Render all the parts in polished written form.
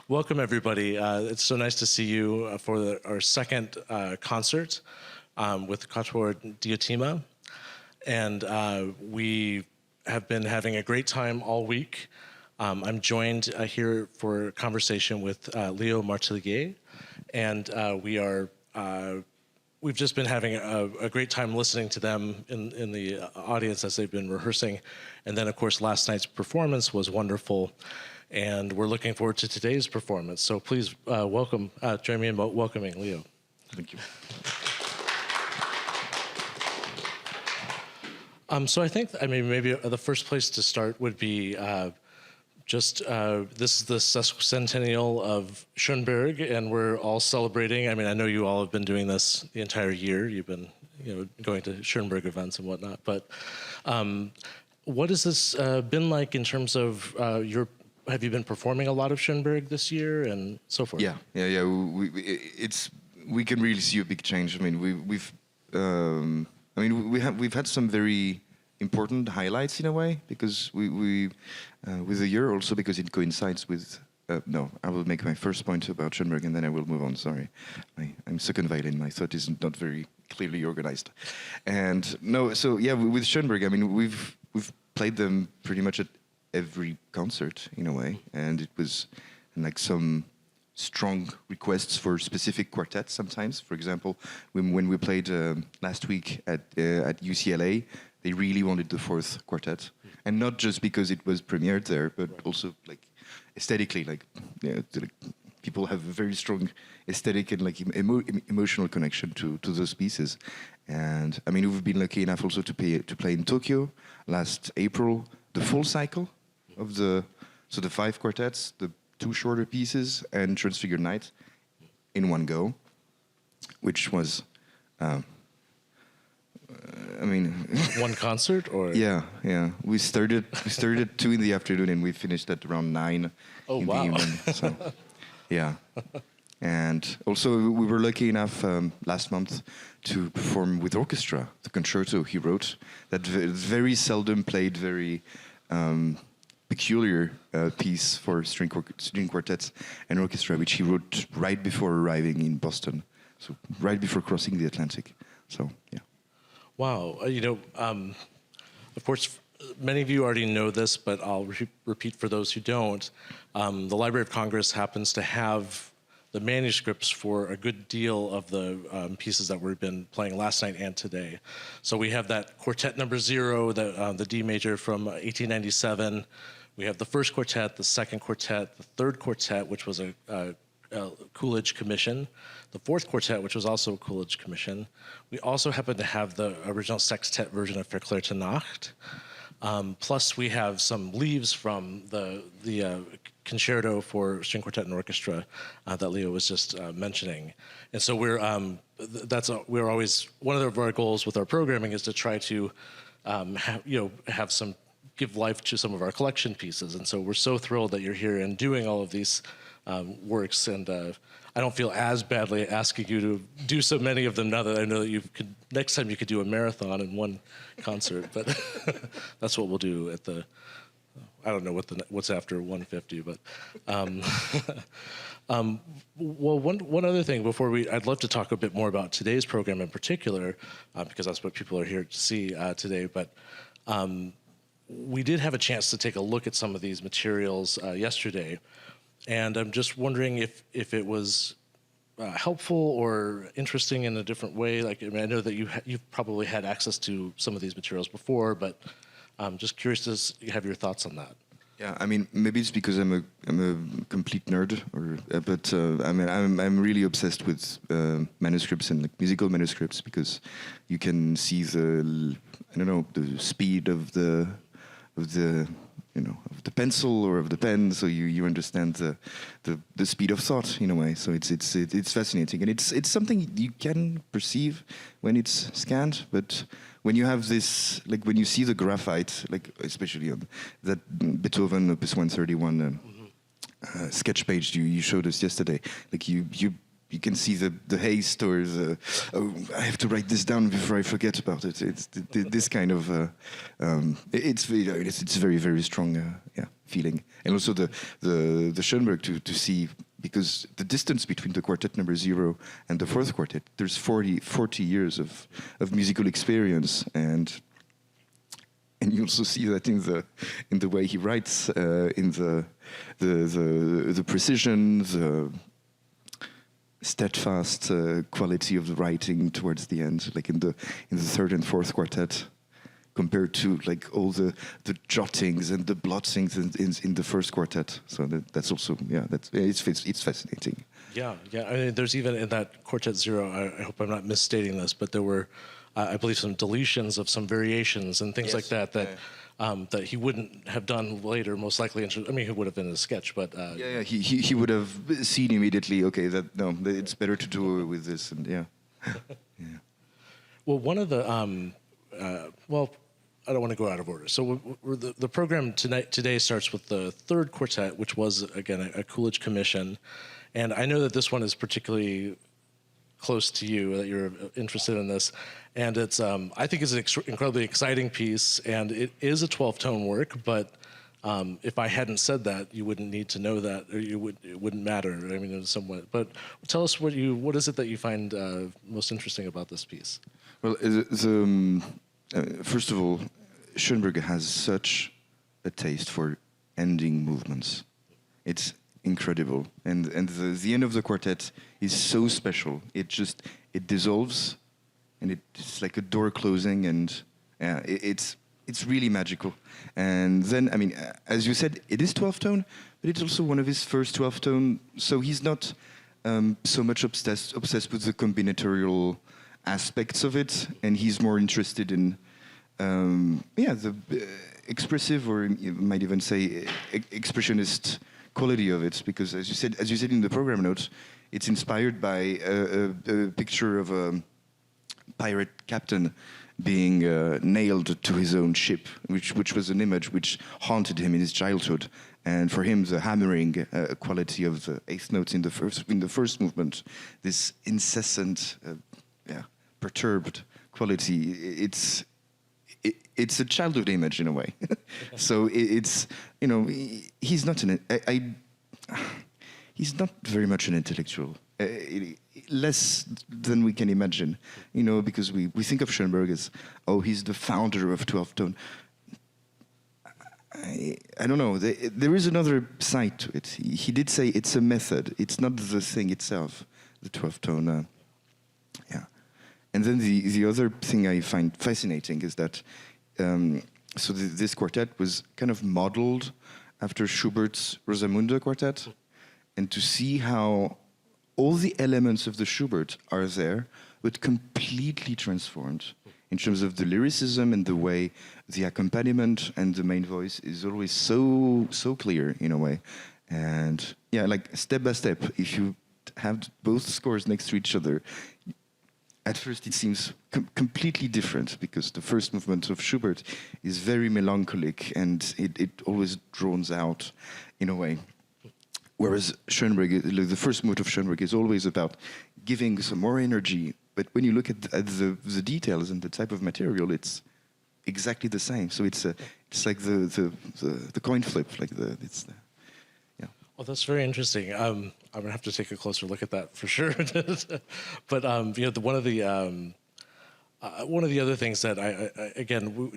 Welcome, everybody. It's so nice to see you for our second concert with Quatuor Diotima. And we have been having a great time all week. I'm joined here for a conversation with Leo Martellier. And we've just been having a great time listening to them in the audience as they've been rehearsing. And then, of course, last night's performance was wonderful. And we're looking forward to today's performance. So please join me in welcoming Leo. Thank you. So I think, maybe the first place to start would be this is the sesquicentennial of Schoenberg, and we're all celebrating. I know you all have been doing this the entire year. You've been, going to Schoenberg events and whatnot. But what has this been like in terms of have you been performing a lot of Schoenberg this year and so forth? Yeah. We can really see a big change. We've had some very important highlights in a way because we with the year, also because it coincides with. No, I will make my first point about Schoenberg and then I will move on. Sorry, I'm second violin. My thought is not very clearly organized. And no, so yeah, with Schoenberg, we've played them pretty much at every concert in a way, and it was like some strong requests for specific quartets sometimes. For example, when we played last week at UCLA, they really wanted the fourth quartet, and not just because it was premiered there, but also like aesthetically, people have a very strong aesthetic and emotional connection to those pieces. And we've been lucky enough also to play in Tokyo last April, the full cycle of the 5 quartets, the 2 shorter pieces, and Transfigured Night in one go, which was, one concert or? Yeah. We started at 2 in the afternoon and we finished at around 9 in the evening. So, yeah. And also we were lucky enough last month to perform with orchestra, the concerto he wrote, that very seldom played, very peculiar piece for string quartets and orchestra, which he wrote right before arriving in Boston, so right before crossing the Atlantic. So, yeah. Wow. Of course, many of you already know this, but I'll repeat for those who don't. The Library of Congress happens to have the manuscripts for a good deal of the pieces that we've been playing last night and today. So we have that Quartet Number 0, the D major from 1897. We have the first quartet, the second quartet, the third quartet, which was a Coolidge commission, the fourth quartet, which was also a Coolidge commission. We also happen to have the original sextet version of Verklärte Nacht. Plus, we have some leaves from the concerto for string quartet and orchestra that Leo was just mentioning. And so we're always, one of our goals with our programming is to try to give life to some of our collection pieces. And so we're so thrilled that you're here and doing all of these works. And I don't feel as badly asking you to do so many of them now that I know that next time you could do a marathon in one concert, but that's what we'll do at I don't know what's after 150, but well, one other thing before I'd love to talk a bit more about today's program in particular, because that's what people are here to see today, but we did have a chance to take a look at some of these materials yesterday, and I'm just wondering if it was helpful or interesting in a different way. I know that you've probably had access to some of these materials before, but I'm just curious to have your thoughts on that. Yeah, maybe it's because I'm a complete nerd, but I'm really obsessed with manuscripts and musical manuscripts because you can see the speed of the pencil or of the pen, so you understand the speed of thought in a way. So it's fascinating, and it's something you can perceive when it's scanned, but when you have this, when you see the graphite, especially on that Beethoven Opus 131 sketch page you showed us yesterday, you can see the haste or I have to write this down before I forget about it. It's this kind of it's very, very strong. Yeah. feeling, and also the Schoenberg to see, because the distance between the quartet number 0 and the fourth quartet, there's 40 years of musical experience, and you also see that in the way he writes, in the precision, the steadfast quality of the writing towards the end, like in the third and fourth quartet, compared to like all the jottings and the blottings in the first quartet. So that's also, it's fascinating. Yeah. I mean, there's even in that Quartet Zero, I hope I'm not misstating this, but there were, I believe, some deletions of some variations and things like that that he wouldn't have done later, most likely. I mean, he would have been in a sketch, but he would have seen immediately. Okay, it's better to do with this, and yeah. Well, one of the I don't want to go out of order. So the program today starts with the third quartet, which was, again, a Coolidge commission. And I know that this one is particularly close to you, that you're interested in this. And it's, I think it's an incredibly exciting piece, and it is a 12-tone work, but if I hadn't said that, you wouldn't need to know that, or it wouldn't matter, I mean, in some way. But tell us what is it that you find most interesting about this piece? Well, first of all, Schoenberg has such a taste for ending movements. It's incredible, and the end of the quartet is so special. It dissolves, and it's like a door closing, and it's really magical. And then, I mean, as you said, it is 12-tone, but it's also one of his first 12-tone. So he's not so much obsessed with the combinatorial aspects of it, and he's more interested in the expressive, or you might even say expressionist quality of it, because as you said in the program notes, it's inspired by a picture of a pirate captain being nailed to his own ship, which was an image which haunted him in his childhood. And for him, the hammering quality of the eighth notes in the first movement, this incessant, perturbed quality, it's a childhood image in a way. So it's, he's not he's not very much an intellectual, less than we can imagine, because we think of Schoenberg as, he's the founder of 12-tone. I don't know. There is another side to it. He did say it's a method. It's not the thing itself, the 12-tone. And then the other thing I find fascinating is that this quartet was kind of modeled after Schubert's Rosamunde quartet, and to see how all the elements of the Schubert are there, but completely transformed in terms of the lyricism and the way the accompaniment and the main voice is always so clear in a way. And like step by step, if you have both scores next to each other, at first it seems completely different, because the first movement of Schubert is very melancholic, and it always drones out in a way. Whereas Schoenberg, the first movement of Schoenberg is always about giving some more energy. But when you look at the details and the type of material, it's exactly the same. So it's like the coin flip, Well, that's very interesting. I'm gonna have to take a closer look at that for sure. But one of the other things that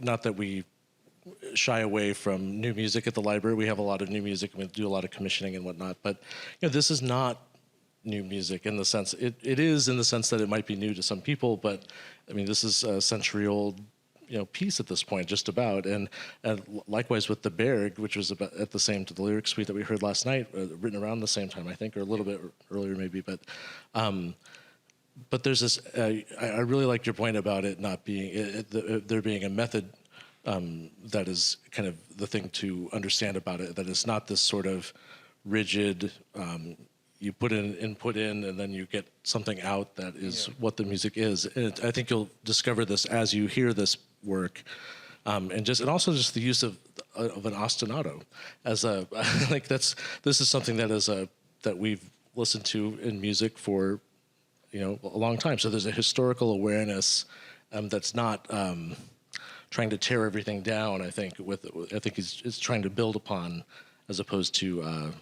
not that we shy away from new music at the library. We have a lot of new music, and we do a lot of commissioning and whatnot. But this is not new music in the sense it is in the sense that it might be new to some people. But I mean, this is a century-old piece at this point, just about. And likewise with the Berg, which was about at the same to the lyric suite that we heard last night, written around the same time, I think, or a little bit earlier maybe. But there's this. I really liked your point about it not being there being a method. That is kind of the thing to understand about it, that it's not this sort of rigid, you put in input in and then you get something out that is what the music is. And I think you'll discover this as you hear this work, and also just the use of an ostinato as a this is something that we've listened to in music for a long time. So there's a historical awareness that's not trying to tear everything down. I think he's trying to build upon as opposed to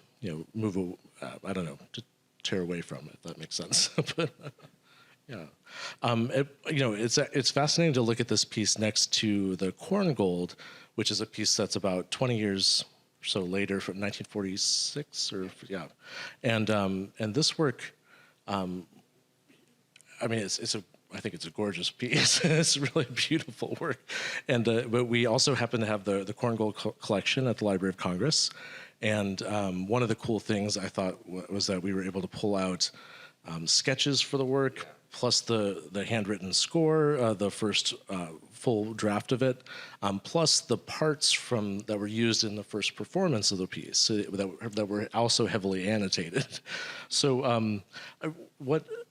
move. I don't know, to tear away from it. If that makes sense. But, yeah, it's fascinating to look at this piece next to the Korngold, which is a piece that's about 20 years or so later, from 1946, and this work. I mean, I think it's a gorgeous piece. It's really beautiful work, and but we also happen to have the Korngold collection at the Library of Congress, and one of the cool things I thought was that we were able to pull out sketches for the work, plus the handwritten score, the first full draft of it, plus the parts that were used in the first performance of the piece, so that were also heavily annotated. So,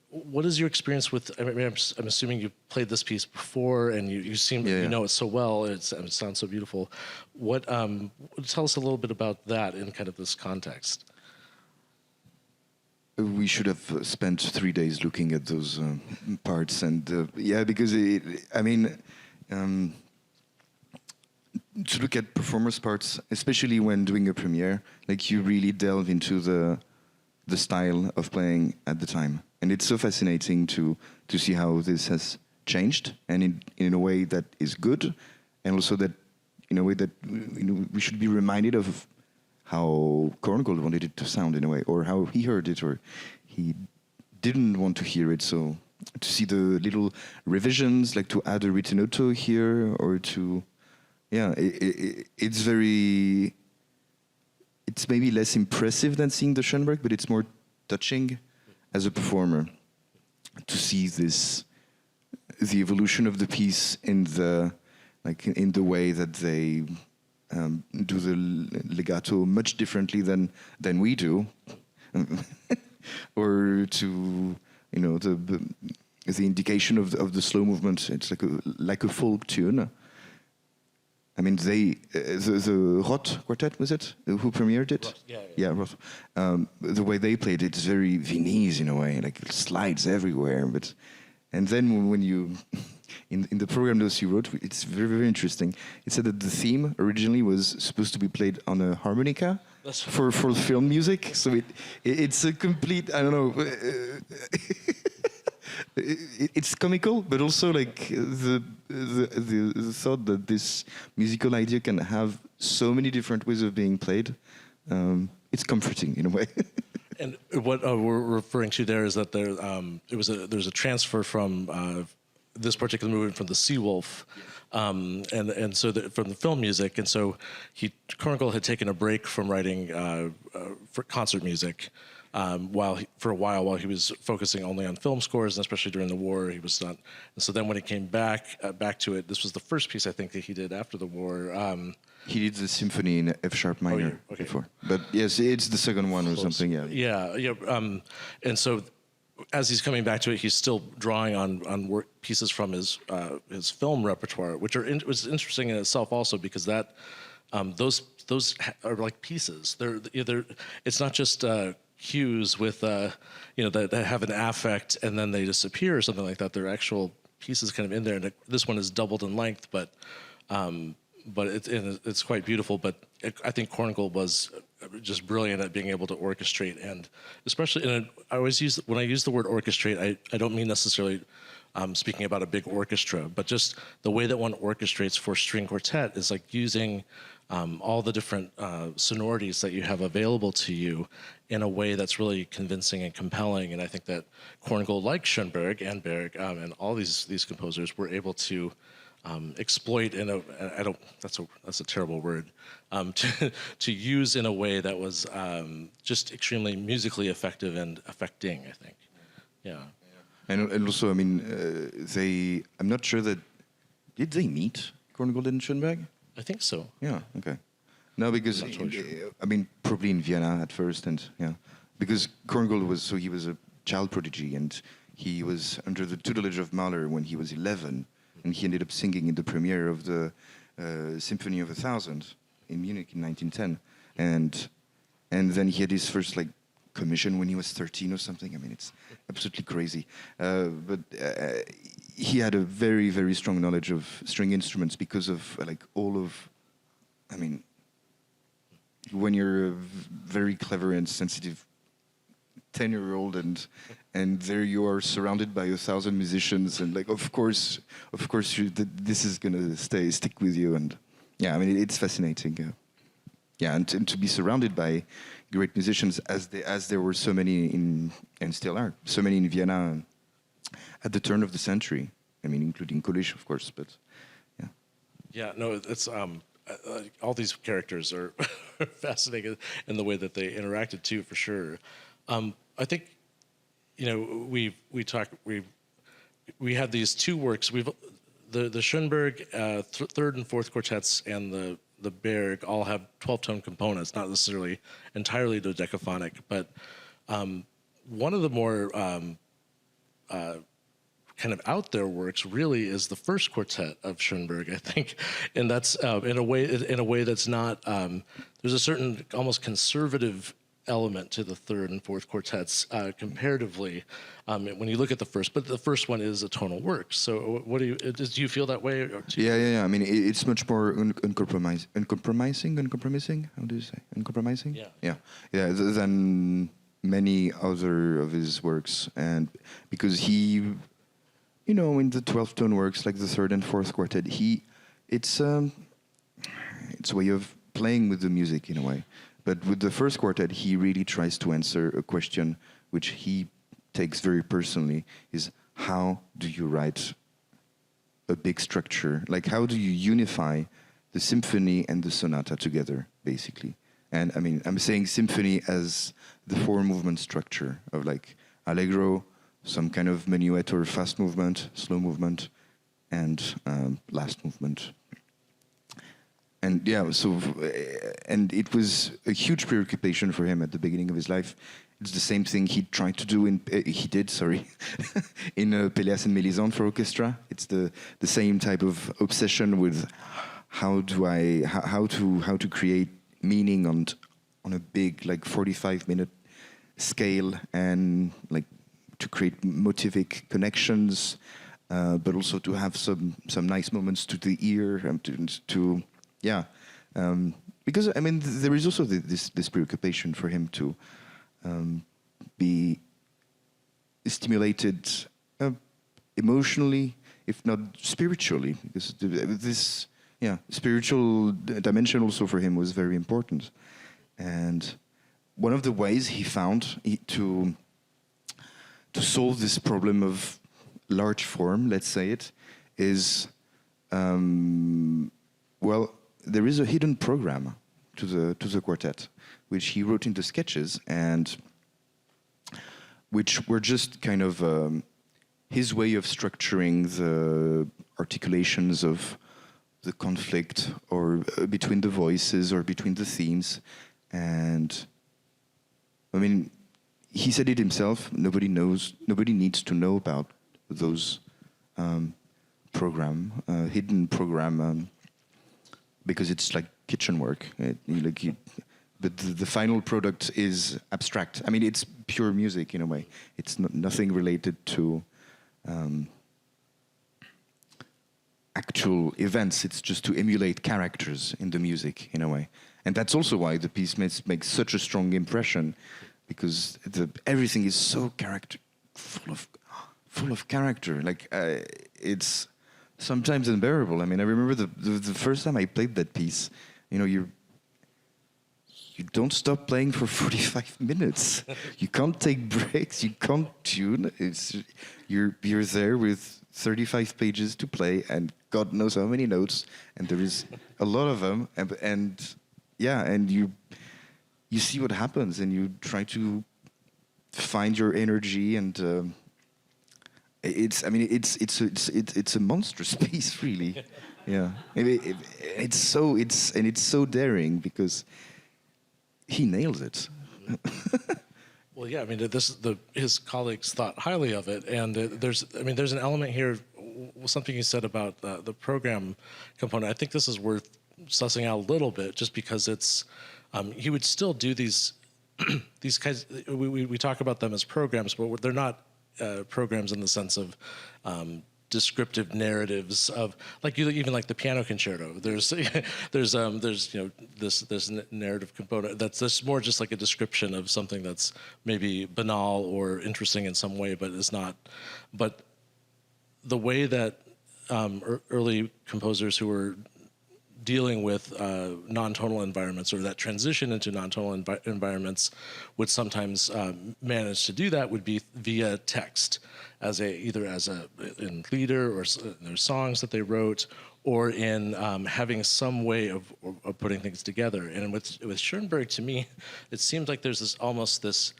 what is your experience with? I mean, I'm assuming you played this piece before, and you you know it so well. It sounds so beautiful. Tell us a little bit about that in kind of this context. We should have spent 3 days looking at those parts, and because to look at performance parts, especially when doing a premiere, like you really delve into the style of playing at the time, and it's so fascinating to see how this has changed, and in a way that is good, and also that in a way that we should be reminded of how Korngold wanted it to sound in a way, or how he heard it, or he didn't want to hear it. So to see the little revisions, like to add a ritenuto here, or to, it's maybe less impressive than seeing the Schoenberg, but it's more touching as a performer to see the evolution of the piece in the way that they do the legato much differently than we do, or to the indication of the slow movement. It's like a folk tune. I mean, the Roth quartet, was it, who premiered it? Roth, yeah, Roth. The way they played it is very Viennese in a way, like it slides everywhere. And then when you in the program notes you wrote, it's very, very interesting. It said that the theme originally was supposed to be played on a harmonica for film music. So it's a complete, I don't know, it's comical, but also like the thought that this musical idea can have so many different ways of being played. It's comforting in a way. And what we're referring to there is that there's a transfer from this particular movement from the Seawolf, and so from the film music, and so Korngold had taken a break from writing for concert music for a while while he was focusing only on film scores, and especially during the war he was not. And so then when he came back to it, this was the first piece I think that he did after the war. He did the symphony in F sharp minor before, but yes, it's the second one or something. And so as he's coming back to it, he's still drawing on work pieces from his film repertoire, which was interesting in itself also, because that those are like pieces. It's not just cues with that have an affect and then they disappear or something like that. They're actual pieces kind of in there, and this one is doubled in length, but it's quite beautiful. But I think Korngold was just brilliant at being able to orchestrate, and especially when I use the word orchestrate, I don't mean necessarily speaking about a big orchestra, but just the way that one orchestrates for string quartet is like using all the different sonorities that you have available to you in a way that's really convincing and compelling. And I think that Korngold, like Schoenberg and Berg, and all these composers, were able to exploit that's a terrible word, to use in a way that was just extremely musically effective and affecting, I think. Yeah. And also, I mean, I'm not sure did they meet, Korngold and Schoenberg? I think so. Yeah, okay. No, because, I mean, probably in Vienna at first, and because Korngold he was a child prodigy, and he was under the tutelage of Mahler when he was 11, and he ended up singing in the premiere of the Symphony of 1000 in Munich in 1910, and then he had his first commission when he was 13 or something. I mean, it's absolutely crazy. But he had a very, very strong knowledge of string instruments because of when you're a very clever and sensitive 10-year-old and there you are surrounded by 1,000 musicians and like of course this is gonna stick with you. And yeah, I mean it's fascinating. Yeah, and to be surrounded by great musicians as there were so many in, and still are so many in Vienna at the turn of the century. I mean, including Kulisch, of course, but yeah. Yeah, no, it's all these characters are fascinating in the way that they interacted too, for sure. I think, you know, we had these two works. The Schoenberg third and fourth quartets and the Berg all have 12-tone components, not necessarily entirely dodecaphonic, but one of the more kind of out there works really is the first quartet of Schoenberg, I think, and that's in a way that's not. There's a certain almost conservative element to the third and fourth quartets comparatively when you look at the first, but the first one is a tonal work. So what do you feel that way? Yeah. I mean, it's much more uncompromising. How do you say uncompromising? Yeah. Than many other of his works, and because he, you know, in the 12-tone works like the third and fourth quartet, it's a way of playing with the music in a way. But with the first quartet, he really tries to answer a question which he takes very personally, is how do you write a big structure? Like, how do you unify the symphony and the sonata together, basically? And I mean, I'm saying symphony as the four-movement structure of like allegro, some kind of minuet or fast movement, slow movement, and last movement. And yeah, so, and it was a huge preoccupation for him at the beginning of his life. It's the same thing he tried to do in, in Péléas and Mélisande for orchestra. It's the same type of obsession with how to create meaning on a big, like 45-minute scale, and like to create motivic connections, but also to have some nice moments to the ear and to yeah, because I mean there is also this preoccupation for him to be stimulated emotionally, if not spiritually, because this spiritual dimension also for him was very important. And one of the ways he found to solve this problem of large form, let's say it, is well, there is a hidden program to the quartet, which he wrote into sketches, and which were just kind of his way of structuring the articulations of the conflict, or between the voices, or between the themes. And I mean, he said it himself, nobody needs to know about those hidden program, because it's like kitchen work. But the final product is abstract. I mean, it's pure music in a way. It's nothing related to actual events. It's just to emulate characters in the music in a way. And that's also why the piece makes such a strong impression, because everything is so full of character. Like it's sometimes unbearable. I mean, I remember the first time I played that piece. You know, you don't stop playing for 45 minutes. You can't take breaks. You can't tune. You're there with 35 pages to play, and God knows how many notes, and there is a lot of them, and you see what happens, and you try to find your energy, and it's a monstrous piece, really. Yeah, it's so daring because he nails it. Well, yeah, I mean, his colleagues thought highly of it, and there's an element here, something you said about the program component. I think this is worth sussing out a little bit, just because it's he would still do these these kinds. We talk about them as programs, but they're not programs in the sense of descriptive narratives of like even like the piano concerto. There's this narrative component that's just more just like a description of something that's maybe banal or interesting in some way, but is not. But the way that early composers who were dealing with non-tonal environments or that transition into non-tonal environments would sometimes manage to do that would be via text, either in lieder or in their songs that they wrote, or in having some way of putting things together. And with Schoenberg, to me, it seems like there's this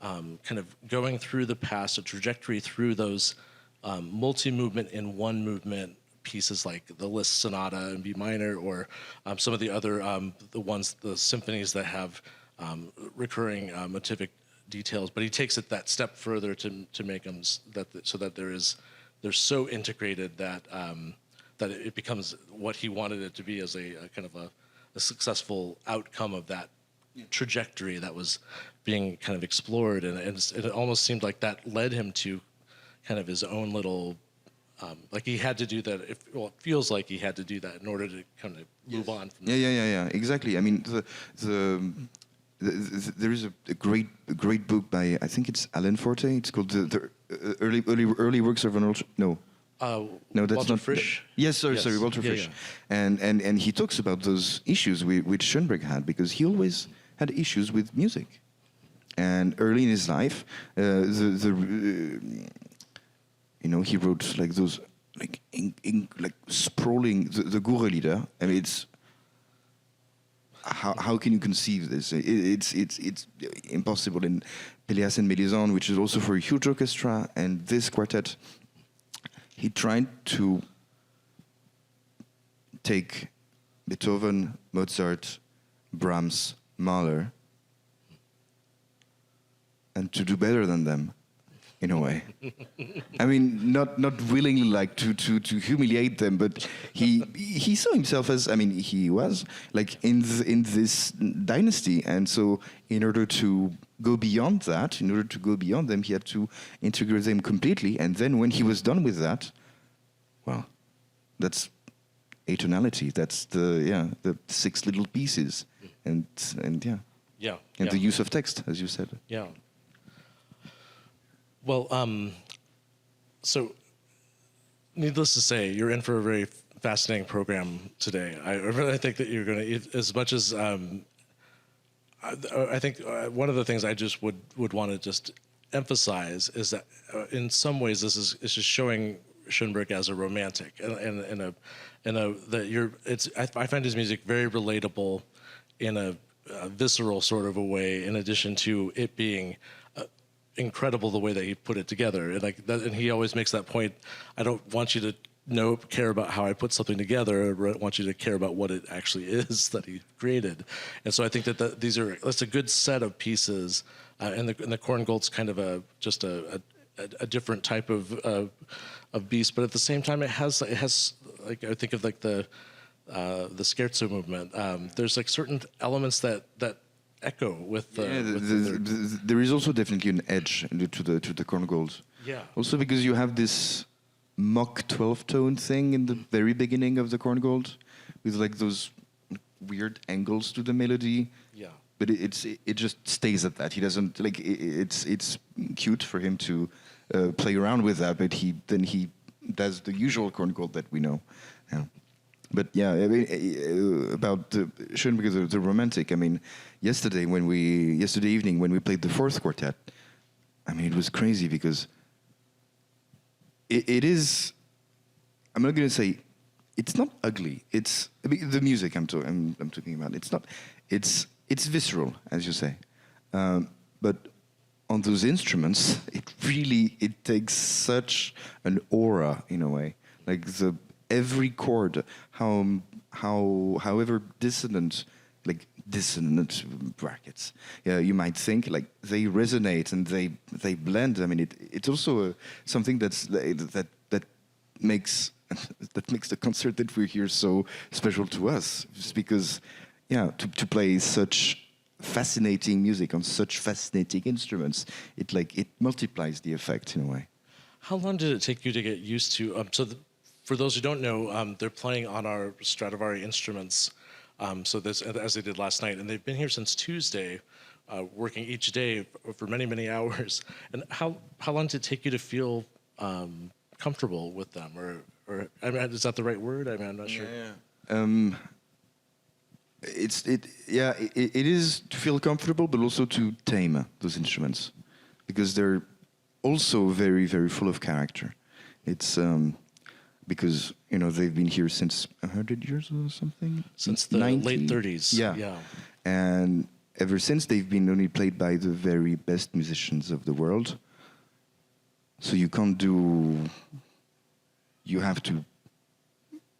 kind of going through the past, a trajectory through those multi-movement in one movement pieces like the Liszt Sonata in B minor, or some of the other the symphonies that have recurring motivic details. But he takes it that step further to make them so that they're so integrated that that it becomes what he wanted it to be as a kind of a successful outcome of that trajectory that was being kind of explored, and it almost seemed like that led him to kind of his own little. Like he had to do that. It feels like he had to do that in order to kind of move on. From Yeah. Exactly. I mean, there is a great book by, I think it's Alan Forte. It's called the early works of Arnold. No, that's Walter not. Frisch? Yes, sorry, Walter Frisch. Yeah. And he talks about those issues which Schoenberg had, because he always had issues with music, and early in his life, he wrote like those like sprawling the Gurre-Lieder. I mean, it's how can you conceive this? It's impossible. In Pelléas and Mélisande, which is also for a huge orchestra, and this quartet, he tried to take Beethoven, Mozart, Brahms, Mahler, and to do better than them, in a way. I mean, not willingly like to humiliate them, but he saw himself as, I mean, he was like in this dynasty, and so in order to go beyond that, in order to go beyond them, he had to integrate them completely. And then when he was done with that, well, that's atonality. That's the 6 little pieces, and the use of text, as you said. Yeah. Well, so needless to say, you're in for a very fascinating program today. I really think that you're going to, as much as I think one of the things I just would want to just emphasize is that in some ways this is just showing Schoenberg as a romantic, and I find his music very relatable in a visceral sort of a way. In addition to it being incredible the way that he put it together, and he always makes that point. I don't want you to care about how I put something together. I want you to care about what it actually is that he created. And so I think that that's a good set of pieces, and the Korngold's kind of a different type of beast, but at the same time it has like, I think of like the scherzo movement. There's like certain elements that echo with there is also definitely an edge to the Korngold. Yeah. Also because you have this mock 12-tone thing in the very beginning of the Korngold, with like those weird angles to the melody. Yeah. But it just stays at that. He doesn't like it's cute for him to play around with that, but he does the usual Korngold that we know. Yeah. But yeah, I mean, about Schoenberg, the romantic. I mean, yesterday evening when we played the 4th quartet, I mean, it was crazy because it is. I'm not going to say it's not ugly. It's, I mean, the music I'm talking about. It's not. It's visceral, as you say, but on those instruments, it takes such an aura in a way, like every chord, however dissonant brackets, you might think, like they resonate and they blend. I mean, it's also something that makes the concert that we hear so special to us, just because, to play such fascinating music on such fascinating instruments, it multiplies the effect in a way. How long did it take you to get used to? For those who don't know, they're playing on our Stradivari instruments. So this, as they did last night, and they've been here since Tuesday, working each day for many, many hours. And how long did it take you to feel comfortable with them, or I mean, is that the right word? I mean, I'm not sure. It is to feel comfortable, but also to tame those instruments, because they're also very, very full of character. It's because they've been here since 100 years or something. Since the late 30s. Yeah. And ever since, they've been only played by the very best musicians of the world. So you have to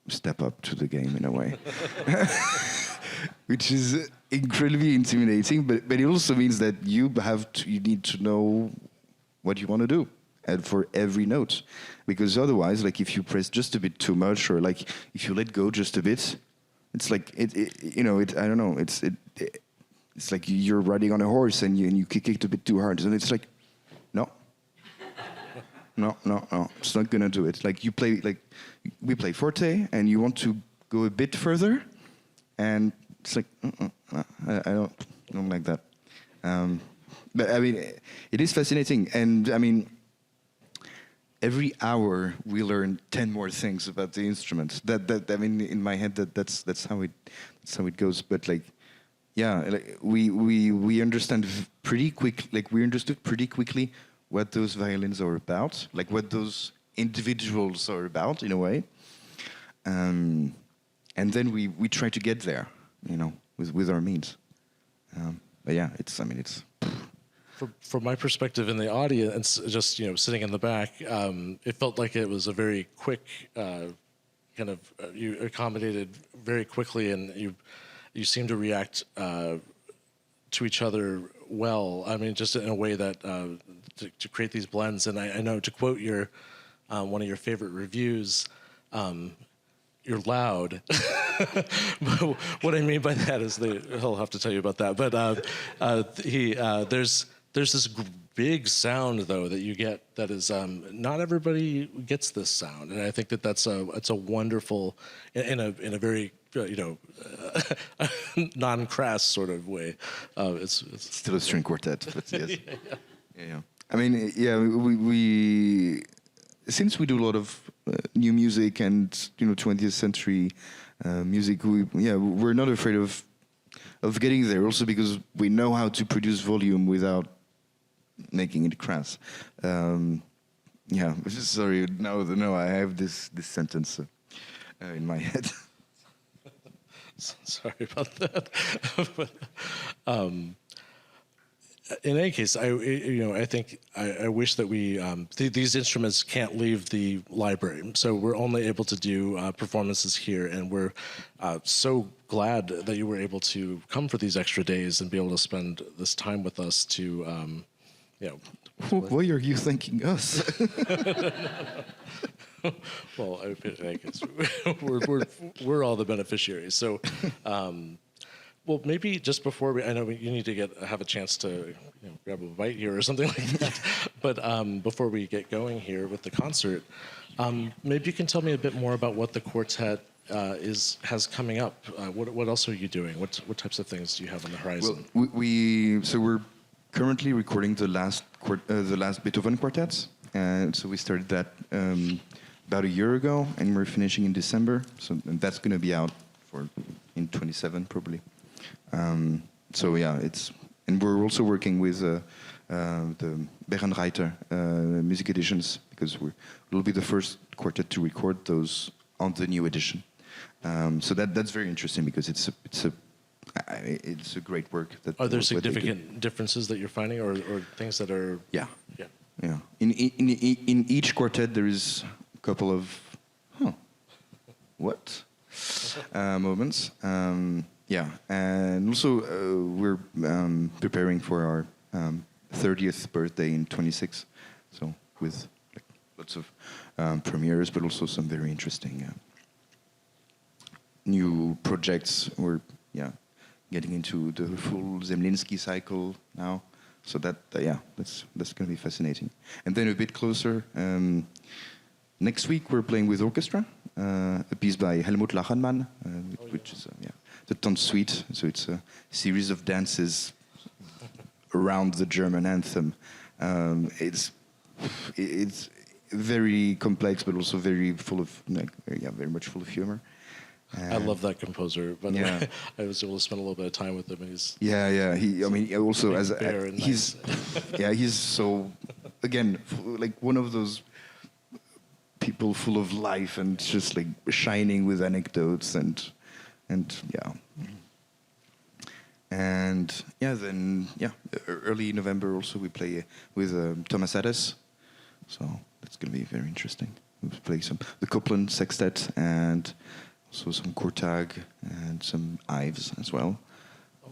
step up to the game in a way. Which is incredibly intimidating, but it also means that you need to know what you want to do, and for every note, because otherwise, like if you press just a bit too much, or like if you let go just a bit, it's like I don't know, it's like you're riding on a horse and you kick it a bit too hard, and it's like, no, it's not gonna do it. Like we play forte, and you want to go a bit further, and it's like, I don't like that. But I mean, it is fascinating, and I mean, every hour we learn 10 more things about the instrument. That I mean, in my head, that's how it goes. But like, yeah, like we understand pretty quick. Like we understood pretty quickly what those violins are about, like what those individuals are about in a way. And then we try to get there, with our means. But yeah, it's. From my perspective in the audience, just sitting in the back, it felt like it was a very quick kind of. You accommodated very quickly, and you seemed to react to each other well. I mean, just in a way that to create these blends. And I know, to quote your one of your favorite reviews, you're loud. What I mean by that is he'll have to tell you about that. But there's this big sound though that you get that is not everybody gets this sound, and I think it's a wonderful in a very non-crass sort of way. It's still a string quartet, but yes. Yeah. I mean, yeah, we since we do a lot of new music and 20th century music, we're not afraid of getting there. Also because we know how to produce volume without making it crass. Sorry. No, I have this sentence in my head. Sorry about that. But, in any case, I think I wish that we these instruments can't leave the library, so we're only able to do performances here, and we're so glad that you were able to come for these extra days and be able to spend this time with us to, Why are you thanking us? Well, I guess we're all the beneficiaries. So. Well, maybe just before I know you need to have a chance to grab a bite here or something like that. But before we get going here with the concert, maybe you can tell me a bit more about what the quartet has coming up. What else are you doing? What types of things do you have on the horizon? Well, we're currently recording the last Beethoven quartets, and so we started that about a year ago, and we're finishing in December. So that's going to be out in 27 probably. And we're also working with the Bärenreiter music editions, because we'll be the first quartet to record those on the new edition. So that's very interesting, because it's a great work. Are there significant differences that you're finding, or things that are? Yeah. In each quartet there is a couple of moments. And also we're preparing for our 30th birthday in 26, so with lots of premieres, but also some very interesting new projects. We're getting into the full Zemlinsky cycle now, So yeah, that's going to be fascinating. And then a bit closer, next week we're playing with orchestra, a piece by Helmut Lachenmann, which is the Tanzsuite. So it's a series of dances around the German anthem. It's very complex, but also very full of very much full of humor. I love that composer. By the Yeah. way, I was able to spend a little bit of time with him. And he's Yeah. He also as fair and he's he's so again like one of those people full of life and just like shining with anecdotes and yeah. And then early November also we play with Thomas Adès, so that's going to be very interesting. We play the Copland Sextet and also some Kortag and some Ives as well.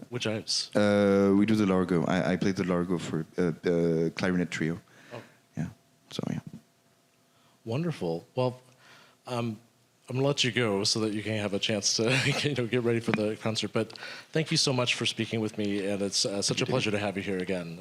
Which Ives? We do the Largo. I played the Largo for clarinet trio. Oh. Yeah. So yeah. Wonderful. Well, I'm going to let you go so that you can have a chance to get ready for the concert. But thank you so much for speaking with me, and it's such a pleasure to have you here again.